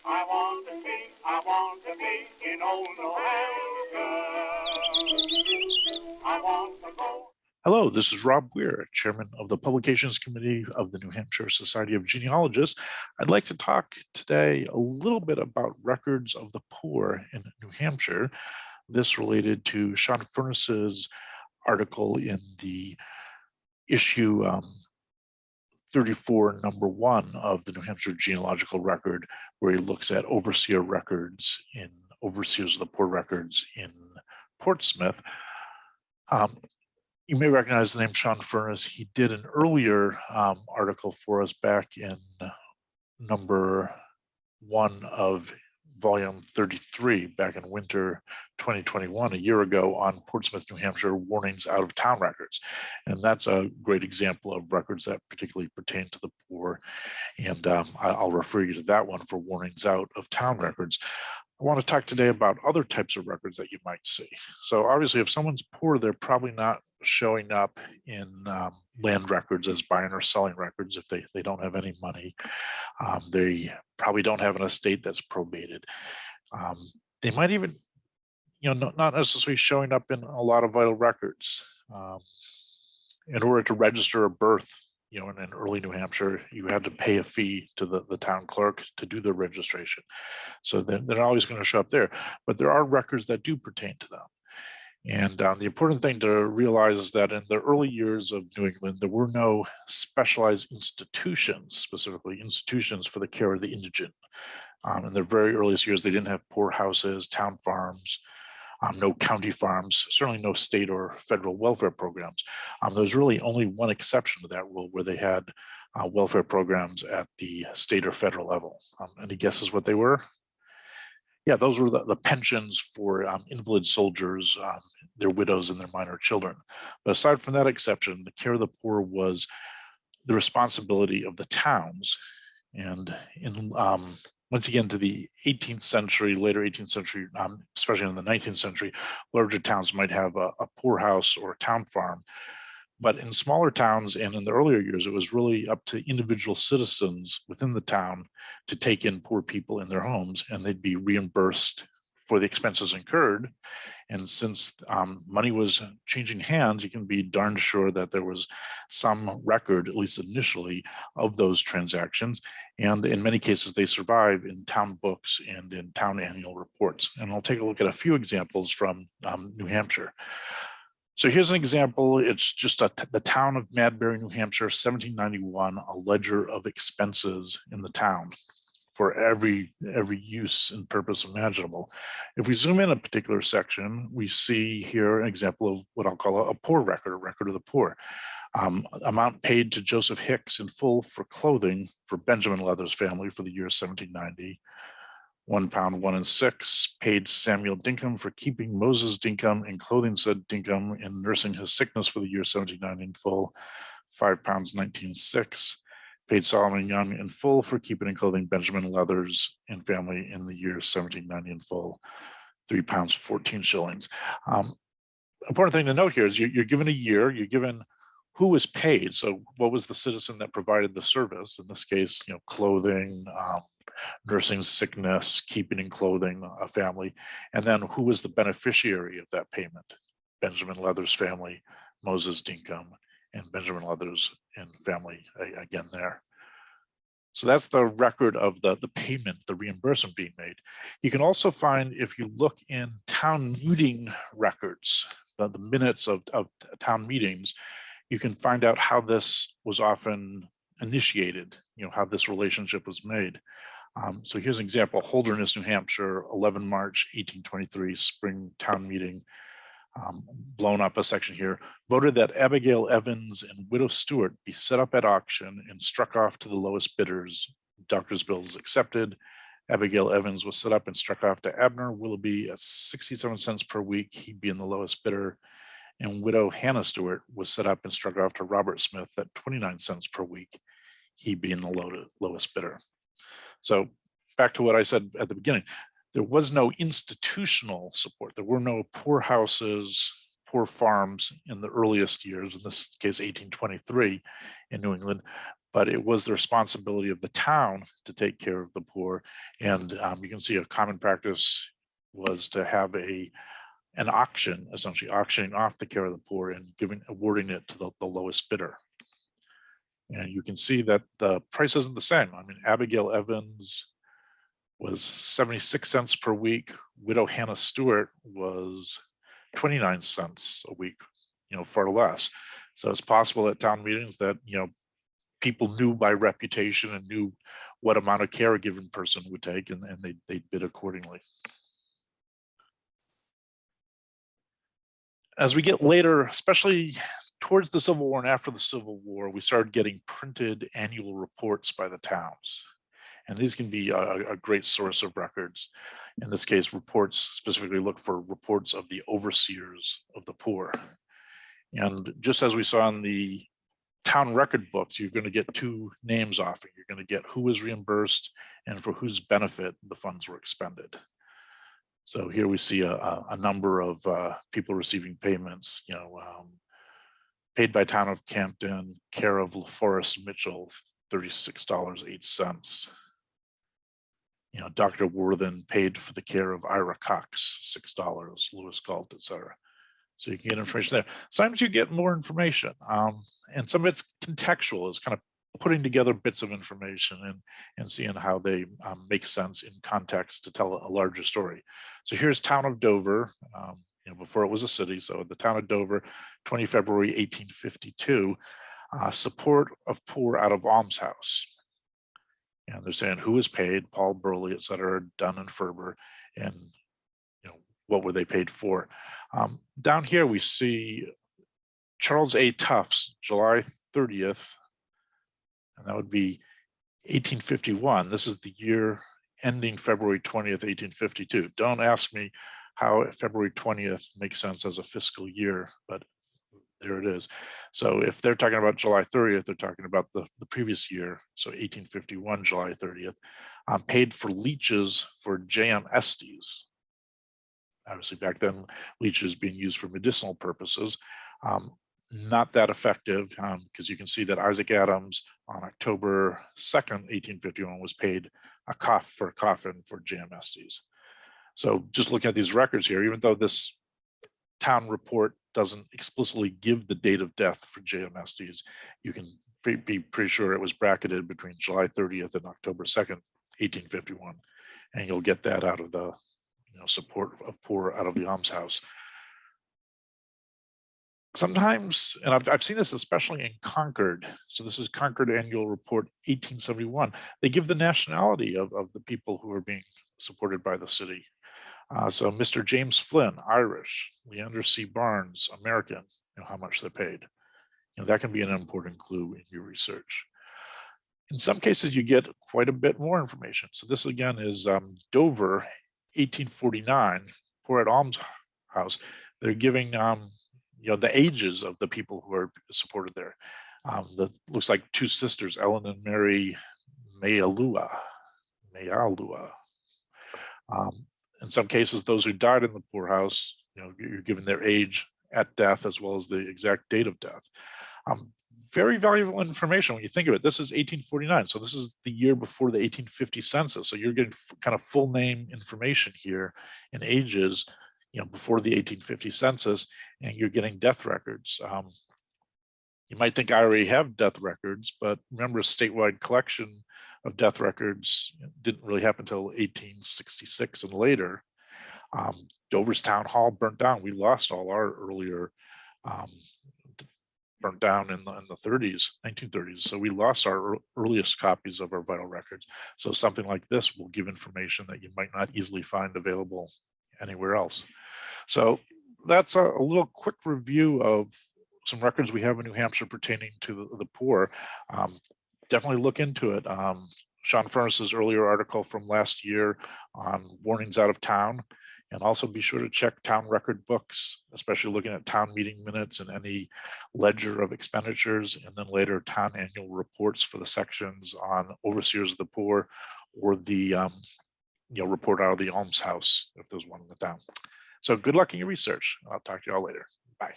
I want to be in old New Hampshire. I want to go. Hello, this is Rob Weir, Chairman of the Publications Committee of the New Hampshire Society of Genealogists. I'd like to talk today a little bit about records of the poor in New Hampshire. This related to Sean Furness's article in the issue 34, number 1 of the New Hampshire Genealogical Record, where he looks at overseers of the poor records in Portsmouth. You may recognize the name Sean Furness. He did an earlier article for us back in number 1 of volume 33 back in winter 2021, a year ago, on Portsmouth, New Hampshire warnings out of town records. And that's a great example of records that particularly pertain to the poor. And I'll refer you to that one for warnings out of town records. I want to talk today about other types of records that you might see. So obviously, if someone's poor, they're probably not showing up in land records as buying or selling records if they don't have any money. They probably don't have an estate that's probated. They might even, not necessarily showing up in a lot of vital records. In order to register a birth, in an early New Hampshire, you had to pay a fee to the town clerk to do the registration. So they're not always going to show up there, but there are records that do pertain to them. And the important thing to realize is that in the early years of New England, there were no specialized institutions, specifically institutions for the care of the indigent. In the very earliest years, they didn't have poorhouses, town farms, no county farms, certainly no state or federal welfare programs. There's really only one exception to that rule, where they had welfare programs at the state or federal level. Any guesses what they were? Yeah, those were the pensions for invalid soldiers, their widows, and their minor children. But aside from that exception, the care of the poor was the responsibility of the towns. And once again, to the 18th century, later 18th century, especially in the 19th century, larger towns might have a poorhouse or a town farm. But in smaller towns and in the earlier years, it was really up to individual citizens within the town to take in poor people in their homes, and they'd be reimbursed for the expenses incurred. And since money was changing hands, you can be darn sure that there was some record, at least initially, of those transactions. And in many cases, they survive in town books and in town annual reports. And I'll take a look at a few examples from New Hampshire. So here's an example. It's just the town of Madbury, New Hampshire, 1791, a ledger of expenses in the town for every use and purpose imaginable. If we zoom in a particular section, we see here an example of what I'll call a poor record, a record of the poor. Amount paid to Joseph Hicks in full for clothing for Benjamin Leather's family for the year 1790. £1 1 6 paid Samuel Dinkum for keeping Moses Dinkum and clothing said Dinkum and nursing his sickness for the year 1790 in full. £5 19 6 paid Solomon Young in full for keeping and clothing Benjamin Leathers and family in the year 1790 in full. £3 14 shillings. Important thing to note here is you're given a year, you're given who was paid. So what was the citizen that provided the service? In this case, clothing, nursing sickness, keeping and clothing a family, and then who was the beneficiary of that payment? Benjamin Leather's family, Moses Dinkum, and Benjamin Leathers and family again there. So that's the record of the payment, the reimbursement being made. You can also find, if you look in town meeting records, the minutes of town meetings, you can find out how this was often initiated, how this relationship was made. So here's an example: Holderness, New Hampshire, 11 March 1823, spring town meeting. Blown up a section here, voted that Abigail Evans and Widow Stewart be set up at auction and struck off to the lowest bidders. Doctor's bills accepted. Abigail Evans was set up and struck off to Abner Willoughby at 67 cents per week. He'd be in the lowest bidder. And Widow Hannah Stewart was set up and struck off to Robert Smith at 29 cents per week. He'd be in the lowest bidder. So back to what I said at the beginning, there was no institutional support. There were no poorhouses, poor farms in the earliest years, in this case 1823 in New England, but it was the responsibility of the town to take care of the poor. And you can see a common practice was to have an auction, essentially auctioning off the care of the poor and awarding it to the lowest bidder. And you can see that the price isn't the same. I mean, Abigail Evans was 76 cents per week. Widow Hannah Stewart was 29 cents a week, far less. So it's possible at town meetings that, people knew by reputation and knew what amount of care a given person would take, and they bid accordingly. As we get later, especially towards the Civil War and after the Civil War, we started getting printed annual reports by the towns. And these can be a great source of records. In this case, reports specifically look for reports of the overseers of the poor. And just as we saw in the town record books, you're going to get two names often. You're going to get who was reimbursed and for whose benefit the funds were expended. So here we see a number of people receiving payments, paid by town of Campden, care of LaForest Mitchell, $36.08. Dr. Worthen paid for the care of Ira Cox, $6, Lewis Galt, etc. So you can get information there. Sometimes you get more information, and some of it's contextual, is kind of putting together bits of information and seeing how they make sense in context to tell a larger story. So here's town of Dover, before it was a city. So the town of Dover, 20 February 1852, support of poor out of almshouse. And they're saying who was paid, Paul Burley, et cetera, Dunn and Ferber, and what were they paid for. Down here we see Charles A. Tufts, July 30th, and that would be 1851. This is the year ending February 20th, 1852. Don't ask me how February 20th makes sense as a fiscal year, but there it is. So if they're talking about July 30th, they're talking about the previous year, so 1851, July 30th, paid for leeches for J.M. Estes. Obviously back then, leeches being used for medicinal purposes. Not that effective, because you can see that Isaac Adams on October 2nd, 1851 was paid a coffin for J.M. Estes. So just looking at these records here, even though this town report doesn't explicitly give the date of death for J.M. Estes, you can be pretty sure it was bracketed between July 30th and October 2nd, 1851. And you'll get that out of the support of poor out of the almshouse. Sometimes, and I've seen this especially in Concord, so this is Concord Annual Report 1871, they give the nationality of the people who are being supported by the city. So Mr. James Flynn, Irish, Leander C. Barnes, American, how much they paid. That can be an important clue in your research. In some cases, you get quite a bit more information. So this again is Dover, 1849, poor at almshouse. They're giving the ages of the people who are supported there. That looks like two sisters, Ellen and Mary Mayalua. In some cases, those who died in the poorhouse, you're given their age at death as well as the exact date of death. Very valuable information when you think of it. This is 1849, so this is the year before the 1850 census. So you're getting kind of full name information here in ages, before the 1850 census, and you're getting death records. You might think I already have death records, but remember, a statewide collection of death records didn't really happen until 1866 and later. Dover's town hall burnt down. We lost all our earlier, burnt down in the 30s, 1930s. So we lost our earliest copies of our vital records. So something like this will give information that you might not easily find available anywhere else. So that's a little quick review of some records we have in New Hampshire pertaining to the poor. Definitely look into it. Sean Furness's earlier article from last year on warnings out of town, and also be sure to check town record books, especially looking at town meeting minutes and any ledger of expenditures, and then later town annual reports for the sections on overseers of the poor, or the report out of the almshouse if there's one in the town. So good luck in your research. I'll talk to you all later. Bye.